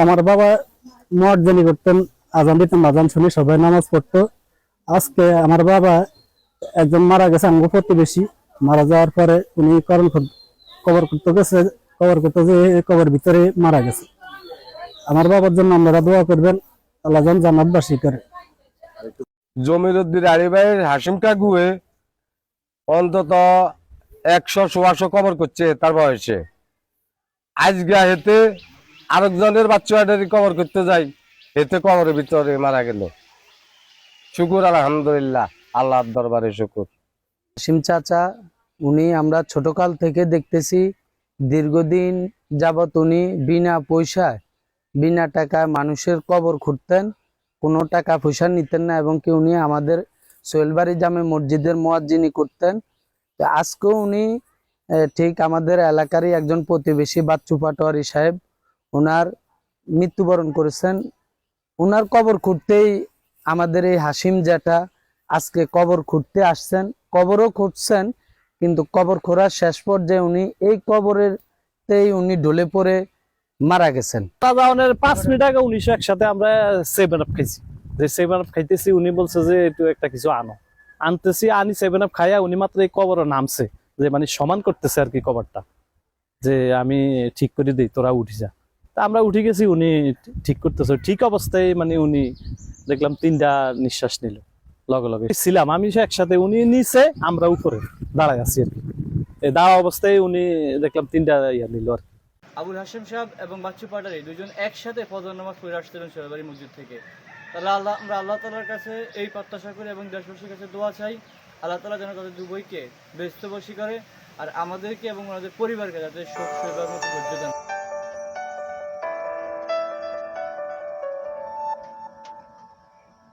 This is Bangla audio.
আমার বাবা মুয়াজ্জিনি করতেন, আজান দিতেন, আজান শুনে সবাই নামাজ পড়তো। আজকে আমার বাবা একজন মারা গেছে, আমগো প্রতিবেশী। মারা যাওয়ার পরে উনি কবর করতে গেছে, কবর করতে যে কবর ভিতরে মারা গেছে। আমার বাবার জন্য আপনারা দোয়া করবেন, আল্লাহ যেন জান্নাতবাসী করে। জমিরুদ্দিন আলী ভাইয়ের হাসিম কাকুয়ে অন্তত 100-125 কবর করছে তার বয়সে। আজকে হেতে আরেকজনের বাচ্চাটারই কবর করতে যাই, হেতে কবরের ভিতরে মারা গেল। শুকুর আলহামদুলিল্লাহ, আল্লাহর দরবারে শুকুর। হাসিম চাচা, উনি আমরা ছোটকাল থেকে দেখতেছি, দীর্ঘদিন যাবৎ উনি বিনা পয়সায়, বিনা টাকায় মানুষের কবর খুঁড়তেন, কোনো টাকা পয়সা নিতেন না, এবং কি উনি আমাদের সোহেলবাড়ি জামে মসজিদের মুয়াজ্জিনি করতেন। তো আজকেও উনি ঠিক আমাদের এলাকারই একজন প্রতিবেশী বাচ্চু পাটোয়ারি সাহেব, ওনার মৃত্যুবরণ করেছেন। ওনার কবর খুঁড়তেই আমাদের এই হাসিম জ্যাঠা আজকে কবর খুঁড়তে আসছেন, কবরও খুঁড়ছেন, কিন্তু কবর খোঁড়ার শেষ পর্যায়ে উনি এই কবরেরতেই উনি ঢলে পড়ে মারা গেছেন। 5 মিনিট আগে 19 একসাথে আমরা 7 আপ খাইছি। যে 7 আপ খাইতেছি, উনি বলছে যে একটু একটা কিছু আনতেছি, আনি 7 আপ খাইয়া উনি মাত্র এই কবরে নামছে, যে মানে সমান করতেছে আর কি কবরটা, যে আমি ঠিক করে দিই, তোরা উঠি যা। তা আমরা উঠে গেছি, উনি ঠিক করতেছে। ঠিক অবস্থায় মানে উনি দেখলাম 3টা নিঃশ্বাস নিল লগে লগে। ছিলাম আমি একসাথে, উনি নিচে আমরা উপরে দাঁড়ায় আছি আর কি। দাঁড়া অবস্থায় উনি দেখলাম 3টা ইয়া নিল আর কি। আবুল হাশেম সাহেব এবং বাচ্চু পাটারি দুজন একসাথে ফজর নামাজ পড়ে আসছিলেন সোহেলবাড়ি মসজিদ থেকে। তাহলে আমরা আল্লাহ তাআলার কাছে এই প্রত্যাশা করি এবং দেশবাসীর কাছে দোয়া চাই, আল্লাহ তাআলা যেন তাদের দুবইকে ব্যস্তবসী করে, আর আমাদেরকে এবং ওনাদের পরিবারকে যাতে শোক সইবার মতো ধৈর্য দেন।